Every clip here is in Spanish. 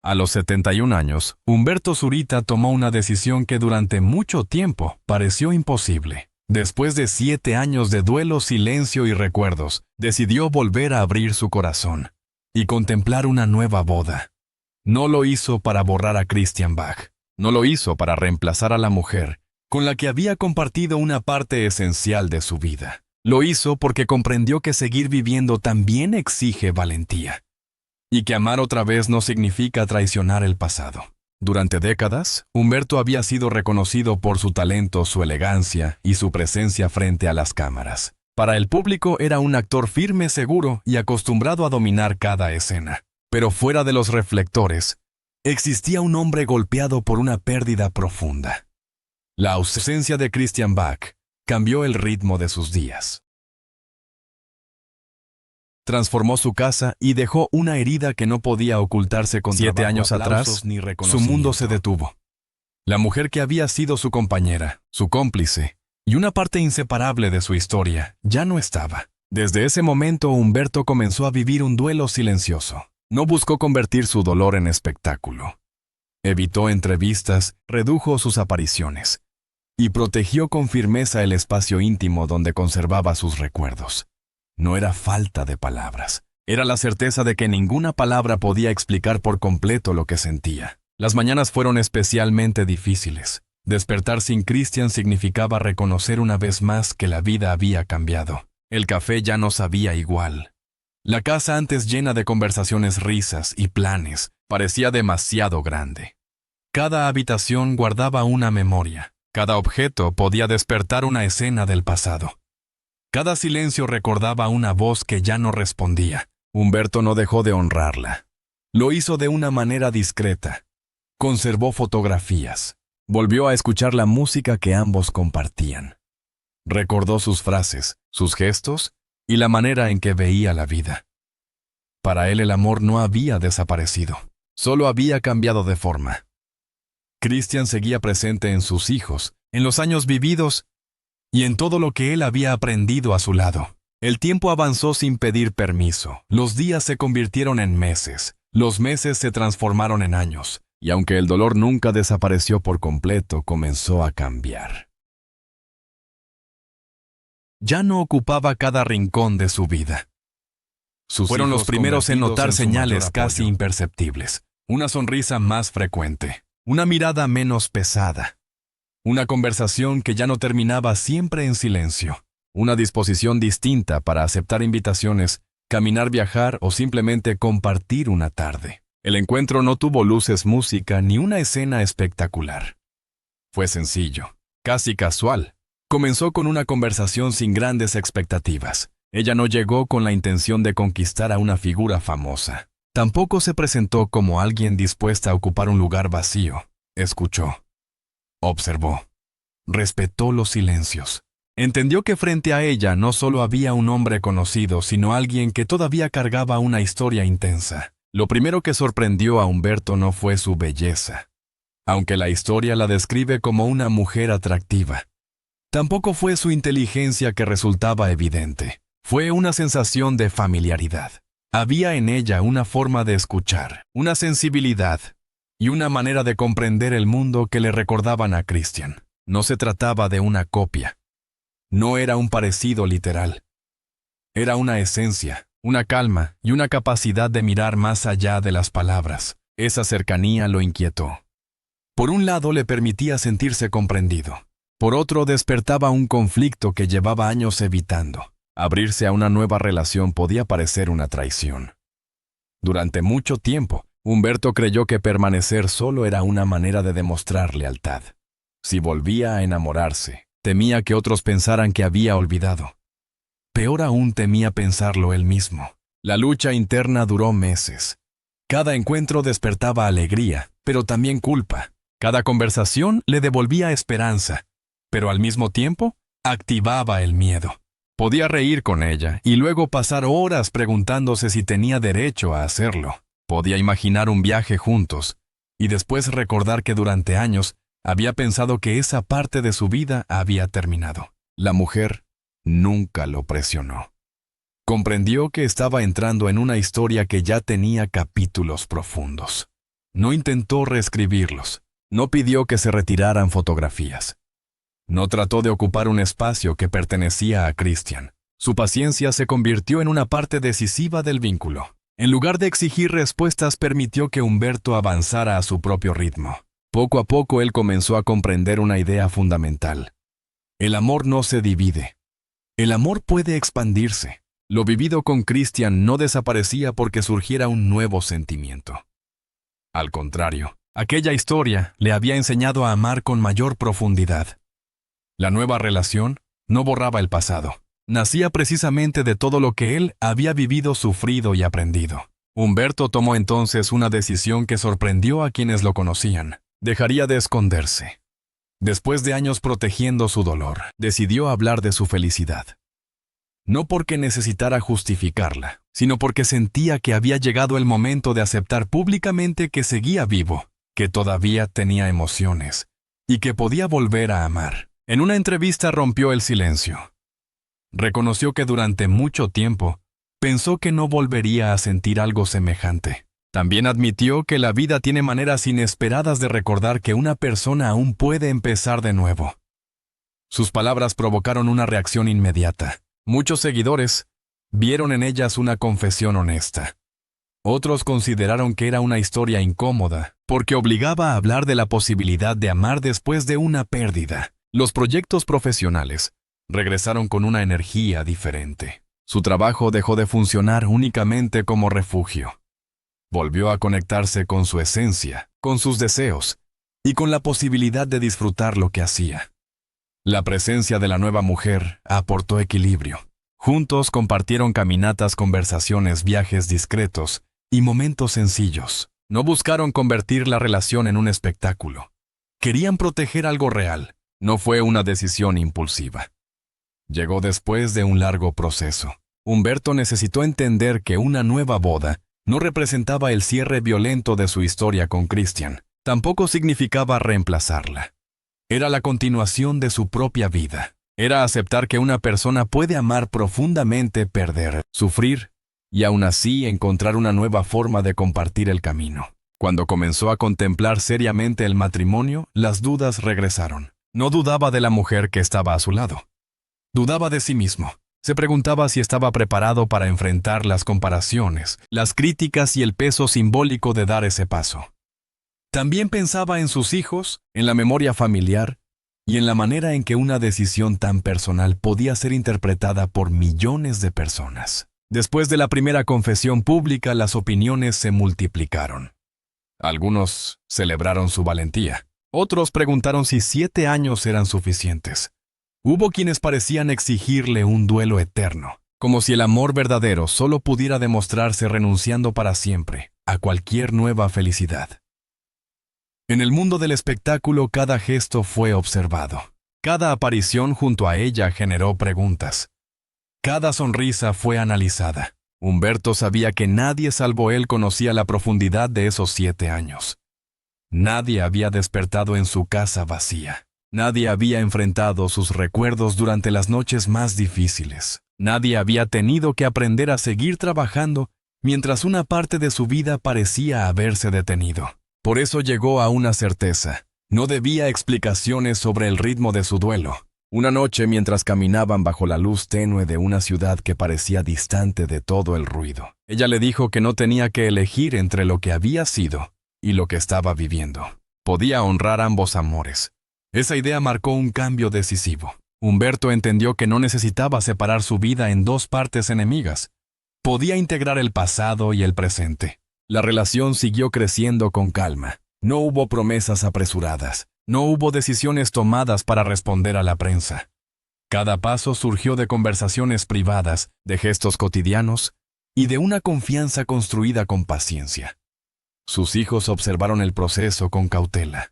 A los 71 años, Humberto Zurita tomó una decisión que durante mucho tiempo pareció imposible. Después de 7 años de duelo, silencio y recuerdos, decidió volver a abrir su corazón y contemplar una nueva boda. No lo hizo para borrar a Christian Bach. No lo hizo para reemplazar a la mujer con la que había compartido una parte esencial de su vida. Lo hizo porque comprendió que seguir viviendo también exige valentía, y que amar otra vez no significa traicionar el pasado. Durante décadas, Humberto había sido reconocido por su talento, su elegancia y su presencia frente a las cámaras. Para el público era un actor firme, seguro y acostumbrado a dominar cada escena. Pero fuera de los reflectores, existía un hombre golpeado por una pérdida profunda. La ausencia de Christian Bach cambió el ritmo de sus días. Transformó su casa y dejó una herida que no podía ocultarse con 7 años atrás. Su mundo se detuvo. La mujer que había sido su compañera, su cómplice y una parte inseparable de su historia, ya no estaba. Desde ese momento, Humberto comenzó a vivir un duelo silencioso. No buscó convertir su dolor en espectáculo. Evitó entrevistas, redujo sus apariciones y protegió con firmeza el espacio íntimo donde conservaba sus recuerdos. No era falta de palabras, era la certeza de que ninguna palabra podía explicar por completo lo que sentía. Las mañanas fueron especialmente difíciles. Despertar sin Christian significaba reconocer una vez más que la vida había cambiado. El café ya no sabía igual. La casa, antes llena de conversaciones, risas y planes, parecía demasiado grande. Cada habitación guardaba una memoria. Cada objeto podía despertar una escena del pasado. Cada silencio recordaba una voz que ya no respondía. Humberto no dejó de honrarla. Lo hizo de una manera discreta. Conservó fotografías. Volvió a escuchar la música que ambos compartían. Recordó sus frases, sus gestos y la manera en que veía la vida. Para él el amor no había desaparecido, solo había cambiado de forma. Christian seguía presente en sus hijos, en los años vividos y en todo lo que él había aprendido a su lado. El tiempo avanzó sin pedir permiso. Los días se convirtieron en meses. Los meses se transformaron en años. Y aunque el dolor nunca desapareció por completo, comenzó a cambiar. Ya no ocupaba cada rincón de su vida. Fueron los primeros en notar señales casi imperceptibles. Una sonrisa más frecuente. Una mirada menos pesada. Una conversación que ya no terminaba siempre en silencio. Una disposición distinta para aceptar invitaciones, caminar, viajar o simplemente compartir una tarde. El encuentro no tuvo luces, música ni una escena espectacular. Fue sencillo, casi casual. Comenzó con una conversación sin grandes expectativas. Ella no llegó con la intención de conquistar a una figura famosa. Tampoco se presentó como alguien dispuesta a ocupar un lugar vacío. Escuchó. Observó. Respetó los silencios. Entendió que frente a ella no solo había un hombre conocido, sino alguien que todavía cargaba una historia intensa. Lo primero que sorprendió a Humberto no fue su belleza, aunque la historia la describe como una mujer atractiva. Tampoco fue su inteligencia, que resultaba evidente. Fue una sensación de familiaridad. Había en ella una forma de escuchar, una sensibilidad y una manera de comprender el mundo que le recordaban a Christian. No se trataba de una copia. No era un parecido literal. Era una esencia, una calma y una capacidad de mirar más allá de las palabras. Esa cercanía lo inquietó. Por un lado, le permitía sentirse comprendido. Por otro, despertaba un conflicto que llevaba años evitando. Abrirse a una nueva relación podía parecer una traición. Durante mucho tiempo, Humberto creyó que permanecer solo era una manera de demostrar lealtad. Si volvía a enamorarse, temía que otros pensaran que había olvidado. Peor aún, temía pensarlo él mismo. La lucha interna duró meses. Cada encuentro despertaba alegría, pero también culpa. Cada conversación le devolvía esperanza, pero al mismo tiempo activaba el miedo. Podía reír con ella y luego pasar horas preguntándose si tenía derecho a hacerlo. Podía imaginar un viaje juntos y después recordar que durante años había pensado que esa parte de su vida había terminado. La mujer nunca lo presionó. Comprendió que estaba entrando en una historia que ya tenía capítulos profundos. No intentó reescribirlos. No pidió que se retiraran fotografías. No trató de ocupar un espacio que pertenecía a Christian. Su paciencia se convirtió en una parte decisiva del vínculo. En lugar de exigir respuestas, permitió que Humberto avanzara a su propio ritmo. Poco a poco él comenzó a comprender una idea fundamental. El amor no se divide. El amor puede expandirse. Lo vivido con Christian no desaparecía porque surgiera un nuevo sentimiento. Al contrario, aquella historia le había enseñado a amar con mayor profundidad. La nueva relación no borraba el pasado. Nacía precisamente de todo lo que él había vivido, sufrido y aprendido. Humberto tomó entonces una decisión que sorprendió a quienes lo conocían. Dejaría de esconderse. Después de años protegiendo su dolor, decidió hablar de su felicidad. No porque necesitara justificarla, sino porque sentía que había llegado el momento de aceptar públicamente que seguía vivo, que todavía tenía emociones, y que podía volver a amar. En una entrevista rompió el silencio. Reconoció que durante mucho tiempo pensó que no volvería a sentir algo semejante. También admitió que la vida tiene maneras inesperadas de recordar que una persona aún puede empezar de nuevo. Sus palabras provocaron una reacción inmediata. Muchos seguidores vieron en ellas una confesión honesta. Otros consideraron que era una historia incómoda, porque obligaba a hablar de la posibilidad de amar después de una pérdida. Los proyectos profesionales regresaron con una energía diferente. Su trabajo dejó de funcionar únicamente como refugio. Volvió a conectarse con su esencia, con sus deseos, y con la posibilidad de disfrutar lo que hacía. La presencia de la nueva mujer aportó equilibrio. Juntos compartieron caminatas, conversaciones, viajes discretos y momentos sencillos. No buscaron convertir la relación en un espectáculo. Querían proteger algo real. No fue una decisión impulsiva. Llegó después de un largo proceso. Humberto necesitó entender que una nueva boda no representaba el cierre violento de su historia con Christian. Tampoco significaba reemplazarla. Era la continuación de su propia vida. Era aceptar que una persona puede amar profundamente, perder, sufrir, y aún así encontrar una nueva forma de compartir el camino. Cuando comenzó a contemplar seriamente el matrimonio, las dudas regresaron. No dudaba de la mujer que estaba a su lado. Dudaba de sí mismo. Se preguntaba si estaba preparado para enfrentar las comparaciones, las críticas y el peso simbólico de dar ese paso. También pensaba en sus hijos, en la memoria familiar y en la manera en que una decisión tan personal podía ser interpretada por millones de personas. Después de la primera confesión pública, las opiniones se multiplicaron. Algunos celebraron su valentía. Otros preguntaron si 7 años eran suficientes. Hubo quienes parecían exigirle un duelo eterno, como si el amor verdadero solo pudiera demostrarse renunciando para siempre a cualquier nueva felicidad. En el mundo del espectáculo, cada gesto fue observado. Cada aparición junto a ella generó preguntas. Cada sonrisa fue analizada. Humberto sabía que nadie salvo él conocía la profundidad de esos 7 años. Nadie había despertado en su casa vacía. Nadie había enfrentado sus recuerdos durante las noches más difíciles. Nadie había tenido que aprender a seguir trabajando mientras una parte de su vida parecía haberse detenido. Por eso llegó a una certeza. No debía explicaciones sobre el ritmo de su duelo. Una noche, mientras caminaban bajo la luz tenue de una ciudad que parecía distante de todo el ruido, ella le dijo que no tenía que elegir entre lo que había sido y lo que estaba viviendo. Podía honrar ambos amores. Esa idea marcó un cambio decisivo. Humberto entendió que no necesitaba separar su vida en 2 partes enemigas. Podía integrar el pasado y el presente. La relación siguió creciendo con calma. No hubo promesas apresuradas. No hubo decisiones tomadas para responder a la prensa. Cada paso surgió de conversaciones privadas, de gestos cotidianos y de una confianza construida con paciencia. Sus hijos observaron el proceso con cautela.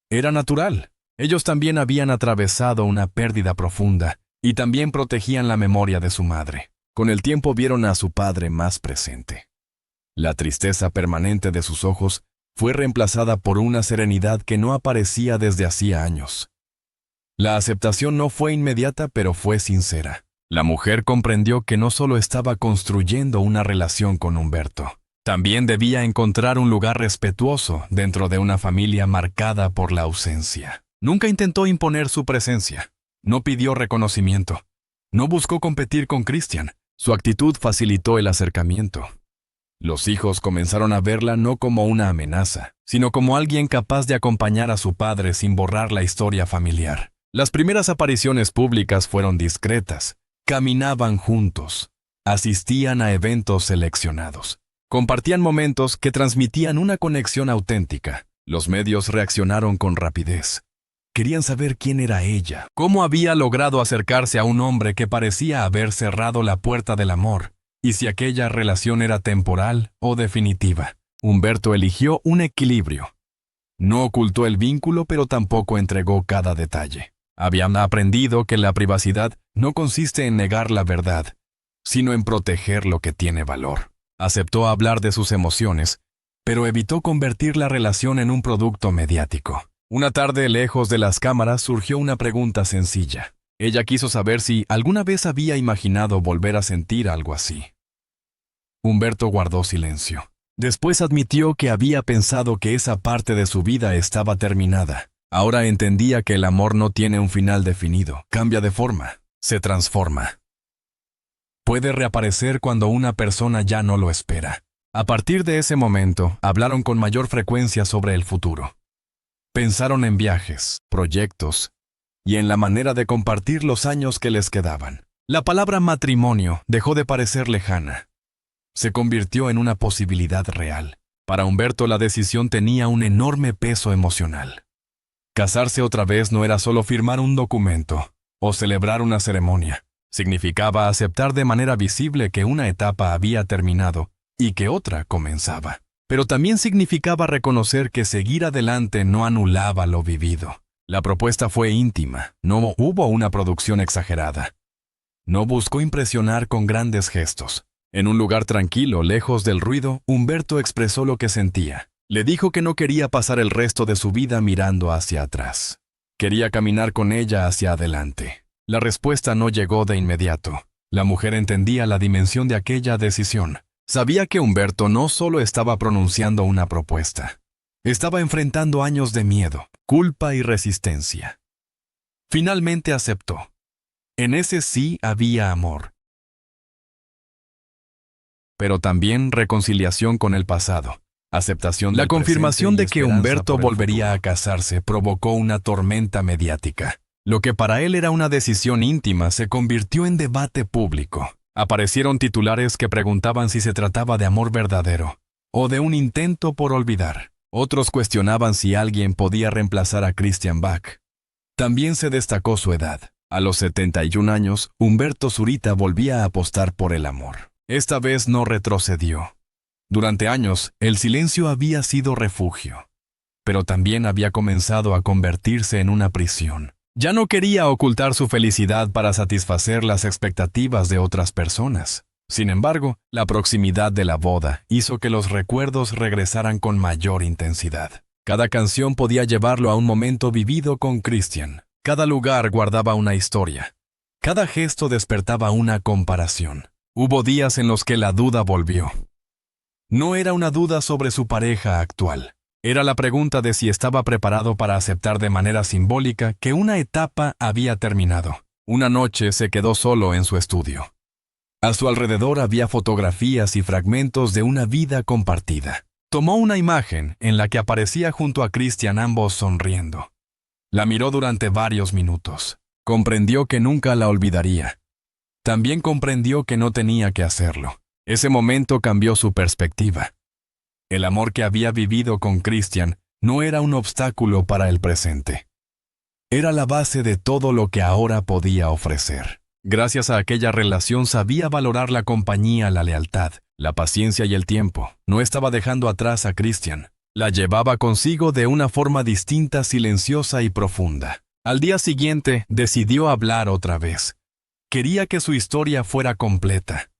Era natural. Ellos también habían atravesado una pérdida profunda y también protegían la memoria de su madre. Con el tiempo vieron a su padre más presente. La tristeza permanente de sus ojos fue reemplazada por una serenidad que no aparecía desde hacía años. La aceptación no fue inmediata, pero fue sincera. La mujer comprendió que no solo estaba construyendo una relación con Humberto, También debía encontrar un lugar respetuoso dentro de una familia marcada por la ausencia. Nunca intentó imponer su presencia. No pidió reconocimiento. No buscó competir con Christian. Su actitud facilitó el acercamiento. Los hijos comenzaron a verla no como una amenaza, sino como alguien capaz de acompañar a su padre sin borrar la historia familiar. Las primeras apariciones públicas fueron discretas. Caminaban juntos. Asistían a eventos seleccionados. Compartían momentos que transmitían una conexión auténtica. Los medios reaccionaron con rapidez. Querían saber quién era ella, cómo había logrado acercarse a un hombre que parecía haber cerrado la puerta del amor, y si aquella relación era temporal o definitiva. Humberto eligió un equilibrio. No ocultó el vínculo, pero tampoco entregó cada detalle. Habían aprendido que la privacidad no consiste en negar la verdad, sino en proteger lo que tiene valor. Aceptó hablar de sus emociones, pero evitó convertir la relación en un producto mediático. Una tarde, lejos de las cámaras, surgió una pregunta sencilla. Ella quiso saber si alguna vez había imaginado volver a sentir algo así. Humberto guardó silencio. Después admitió que había pensado que esa parte de su vida estaba terminada. Ahora entendía que el amor no tiene un final definido. Cambia de forma, se transforma. Puede reaparecer cuando una persona ya no lo espera. A partir de ese momento, hablaron con mayor frecuencia sobre el futuro. Pensaron en viajes, proyectos, y en la manera de compartir los años que les quedaban. La palabra matrimonio dejó de parecer lejana. Se convirtió en una posibilidad real. Para Humberto la decisión tenía un enorme peso emocional. Casarse otra vez no era solo firmar un documento o celebrar una ceremonia. Significaba aceptar de manera visible que una etapa había terminado y que otra comenzaba. Pero también significaba reconocer que seguir adelante no anulaba lo vivido. La propuesta fue íntima, no hubo una producción exagerada. No buscó impresionar con grandes gestos. En un lugar tranquilo, lejos del ruido, Humberto expresó lo que sentía. Le dijo que no quería pasar el resto de su vida mirando hacia atrás. Quería caminar con ella hacia adelante. La respuesta no llegó de inmediato. La mujer entendía la dimensión de aquella decisión. Sabía que Humberto no solo estaba pronunciando una propuesta. Estaba enfrentando años de miedo, culpa y resistencia. Finalmente aceptó. En ese sí había amor. Pero también reconciliación con el pasado, aceptación del presente. La confirmación de que Humberto volvería a casarse provocó una tormenta mediática. Lo que para él era una decisión íntima se convirtió en debate público. Aparecieron titulares que preguntaban si se trataba de amor verdadero o de un intento por olvidar. Otros cuestionaban si alguien podía reemplazar a Christian Bach. También se destacó su edad. A los 71 años, Humberto Zurita volvía a apostar por el amor. Esta vez no retrocedió. Durante años, el silencio había sido refugio, pero también había comenzado a convertirse en una prisión. Ya no quería ocultar su felicidad para satisfacer las expectativas de otras personas. Sin embargo, la proximidad de la boda hizo que los recuerdos regresaran con mayor intensidad. Cada canción podía llevarlo a un momento vivido con Christian. Cada lugar guardaba una historia. Cada gesto despertaba una comparación. Hubo días en los que la duda volvió. No era una duda sobre su pareja actual. Era la pregunta de si estaba preparado para aceptar de manera simbólica que una etapa había terminado. Una noche se quedó solo en su estudio. A su alrededor había fotografías y fragmentos de una vida compartida. Tomó una imagen en la que aparecía junto a Christian, ambos sonriendo. La miró durante varios minutos. Comprendió que nunca la olvidaría. También comprendió que no tenía que hacerlo. Ese momento cambió su perspectiva. El amor que había vivido con Christian no era un obstáculo para el presente. Era la base de todo lo que ahora podía ofrecer. Gracias a aquella relación sabía valorar la compañía, la lealtad, la paciencia y el tiempo. No estaba dejando atrás a Christian. La llevaba consigo de una forma distinta, silenciosa y profunda. Al día siguiente decidió hablar otra vez. Quería que su historia fuera completa.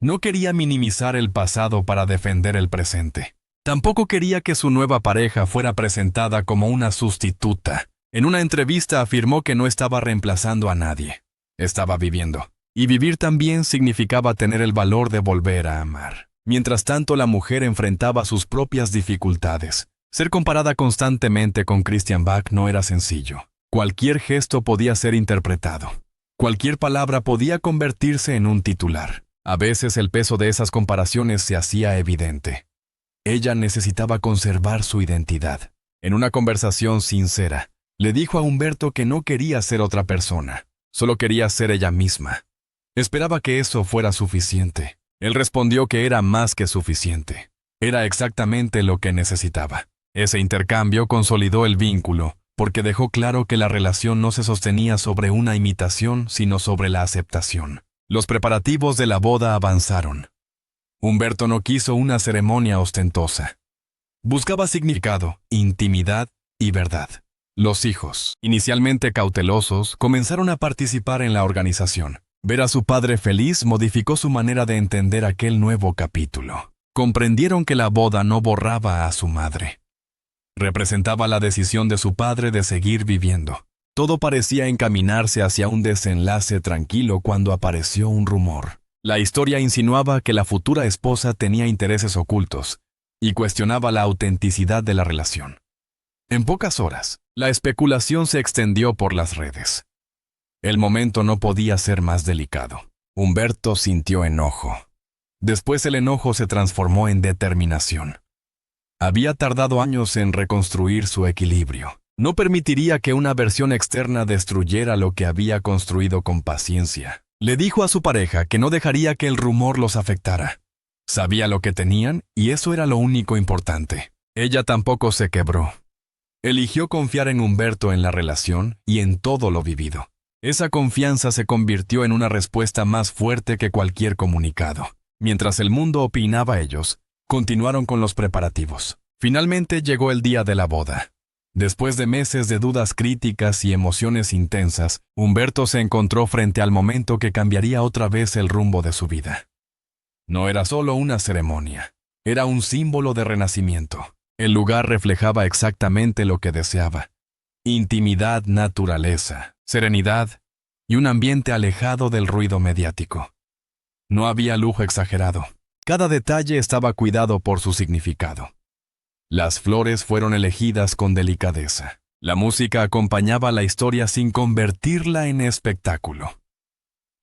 No quería minimizar el pasado para defender el presente. Tampoco quería que su nueva pareja fuera presentada como una sustituta. En una entrevista afirmó que no estaba reemplazando a nadie. Estaba viviendo. Y vivir también significaba tener el valor de volver a amar. Mientras tanto, la mujer enfrentaba sus propias dificultades. Ser comparada constantemente con Christian Bach no era sencillo. Cualquier gesto podía ser interpretado. Cualquier palabra podía convertirse en un titular. A veces el peso de esas comparaciones se hacía evidente. Ella necesitaba conservar su identidad. En una conversación sincera, le dijo a Humberto que no quería ser otra persona, solo quería ser ella misma. Esperaba que eso fuera suficiente. Él respondió que era más que suficiente. Era exactamente lo que necesitaba. Ese intercambio consolidó el vínculo, porque dejó claro que la relación no se sostenía sobre una imitación, sino sobre la aceptación. Los preparativos de la boda avanzaron. Humberto no quiso una ceremonia ostentosa. Buscaba significado, intimidad y verdad. Los hijos, inicialmente cautelosos, comenzaron a participar en la organización. Ver a su padre feliz modificó su manera de entender aquel nuevo capítulo. Comprendieron que la boda no borraba a su madre. Representaba la decisión de su padre de seguir viviendo. Todo parecía encaminarse hacia un desenlace tranquilo cuando apareció un rumor. La historia insinuaba que la futura esposa tenía intereses ocultos y cuestionaba la autenticidad de la relación. En pocas horas, la especulación se extendió por las redes. El momento no podía ser más delicado. Humberto sintió enojo. Después el enojo se transformó en determinación. Había tardado años en reconstruir su equilibrio. No permitiría que una versión externa destruyera lo que había construido con paciencia. Le dijo a su pareja que no dejaría que el rumor los afectara. Sabía lo que tenían y eso era lo único importante. Ella tampoco se quebró. Eligió confiar en Humberto en la relación y en todo lo vivido. Esa confianza se convirtió en una respuesta más fuerte que cualquier comunicado. Mientras el mundo opinaba, ellos continuaron con los preparativos. Finalmente llegó el día de la boda. Después de meses de dudas críticas y emociones intensas, Humberto se encontró frente al momento que cambiaría otra vez el rumbo de su vida. No era solo una ceremonia, era un símbolo de renacimiento. El lugar reflejaba exactamente lo que deseaba: intimidad, naturaleza, serenidad y un ambiente alejado del ruido mediático. No había lujo exagerado. Cada detalle estaba cuidado por su significado. Las flores fueron elegidas con delicadeza. La música acompañaba la historia sin convertirla en espectáculo.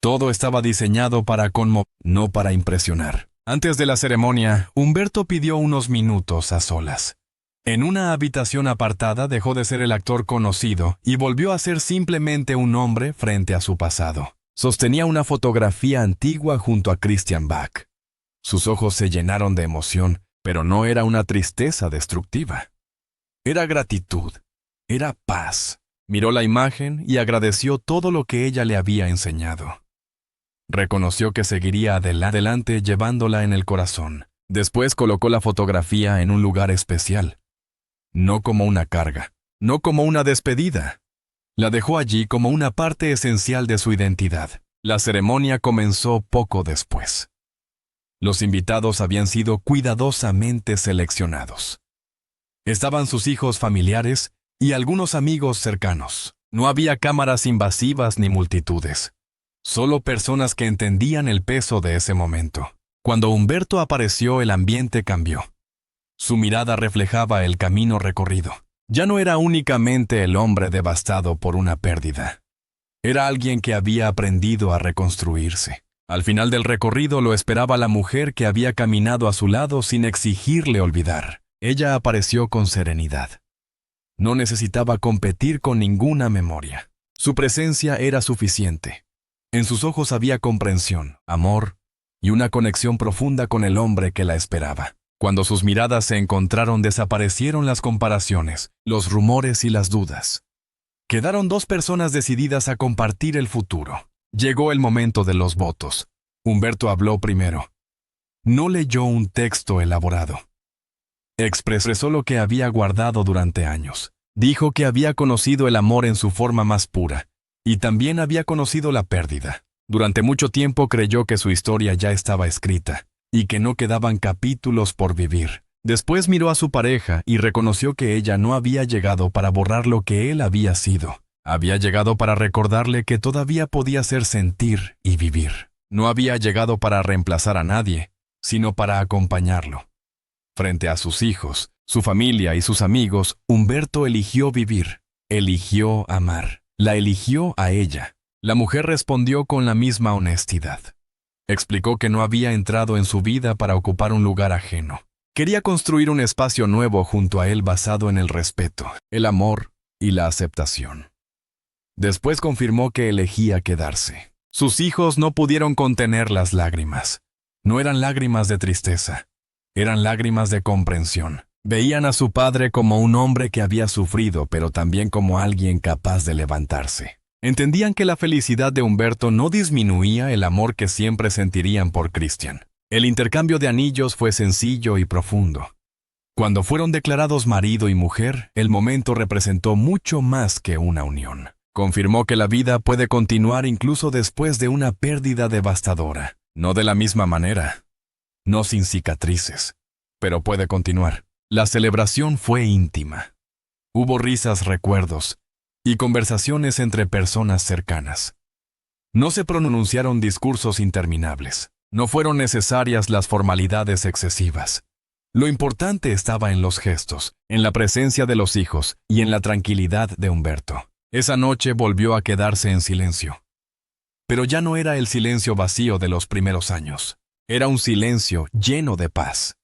Todo estaba diseñado para conmover, no para impresionar. Antes de la ceremonia, Humberto pidió unos minutos a solas. En una habitación apartada dejó de ser el actor conocido y volvió a ser simplemente un hombre frente a su pasado. Sostenía una fotografía antigua junto a Christian Bach. Sus ojos se llenaron de emoción, pero no era una tristeza destructiva. Era gratitud, era paz. Miró la imagen y agradeció todo lo que ella le había enseñado. Reconoció que seguiría adelante llevándola en el corazón. Después colocó la fotografía en un lugar especial. No como una carga, no como una despedida. La dejó allí como una parte esencial de su identidad. La ceremonia comenzó poco después. Los invitados habían sido cuidadosamente seleccionados. Estaban sus hijos familiares y algunos amigos cercanos. No había cámaras invasivas ni multitudes. Solo personas que entendían el peso de ese momento. Cuando Humberto apareció, el ambiente cambió. Su mirada reflejaba el camino recorrido. Ya no era únicamente el hombre devastado por una pérdida. Era alguien que había aprendido a reconstruirse. Al final del recorrido lo esperaba la mujer que había caminado a su lado sin exigirle olvidar. Ella apareció con serenidad. No necesitaba competir con ninguna memoria. Su presencia era suficiente. En sus ojos había comprensión, amor y una conexión profunda con el hombre que la esperaba. Cuando sus miradas se encontraron, desaparecieron las comparaciones, los rumores y las dudas. Quedaron dos personas decididas a compartir el futuro. Llegó el momento de los votos. Humberto habló primero. No leyó un texto elaborado. Expresó lo que había guardado durante años. Dijo que había conocido el amor en su forma más pura, y también había conocido la pérdida. Durante mucho tiempo creyó que su historia ya estaba escrita, y que no quedaban capítulos por vivir. Después miró a su pareja y reconoció que ella no había llegado para borrar lo que él había sido. Había llegado para recordarle que todavía podía ser sentir y vivir. No había llegado para reemplazar a nadie, sino para acompañarlo. Frente a sus hijos, su familia y sus amigos, Humberto eligió vivir, eligió amar, la eligió a ella. La mujer respondió con la misma honestidad. Explicó que no había entrado en su vida para ocupar un lugar ajeno. Quería construir un espacio nuevo junto a él basado en el respeto, el amor y la aceptación. Después confirmó que elegía quedarse. Sus hijos no pudieron contener las lágrimas. No eran lágrimas de tristeza, eran lágrimas de comprensión. Veían a su padre como un hombre que había sufrido, pero también como alguien capaz de levantarse. Entendían que la felicidad de Humberto no disminuía el amor que siempre sentirían por Christian. El intercambio de anillos fue sencillo y profundo. Cuando fueron declarados marido y mujer, el momento representó mucho más que una unión. Confirmó que la vida puede continuar incluso después de una pérdida devastadora. No de la misma manera, no sin cicatrices, pero puede continuar. La celebración fue íntima. Hubo risas, recuerdos y conversaciones entre personas cercanas. No se pronunciaron discursos interminables. No fueron necesarias las formalidades excesivas. Lo importante estaba en los gestos, en la presencia de los hijos y en la tranquilidad de Humberto. Esa noche volvió a quedarse en silencio. Pero ya no era el silencio vacío de los primeros años. Era un silencio lleno de paz.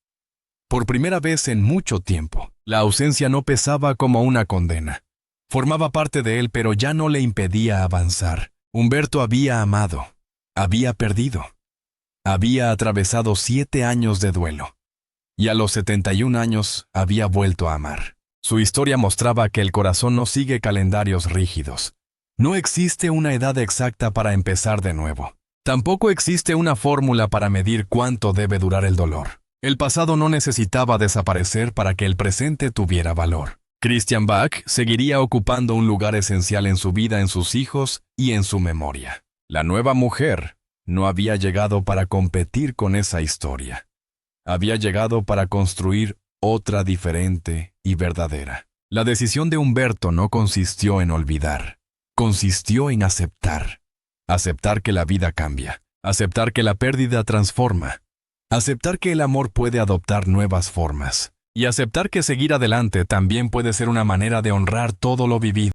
Por primera vez en mucho tiempo, la ausencia no pesaba como una condena. Formaba parte de él, pero ya no le impedía avanzar. Humberto había amado, había perdido. Había atravesado 7 años de duelo. Y a los 71 años había vuelto a amar. Su historia mostraba que el corazón no sigue calendarios rígidos. No existe una edad exacta para empezar de nuevo. Tampoco existe una fórmula para medir cuánto debe durar el dolor. El pasado no necesitaba desaparecer para que el presente tuviera valor. Christian Bach seguiría ocupando un lugar esencial en su vida, en sus hijos y en su memoria. La nueva mujer no había llegado para competir con esa historia. Había llegado para construir otra diferente y verdadera. La decisión de Humberto no consistió en olvidar. Consistió en aceptar. Aceptar que la vida cambia. Aceptar que la pérdida transforma. Aceptar que el amor puede adoptar nuevas formas. Y aceptar que seguir adelante también puede ser una manera de honrar todo lo vivido.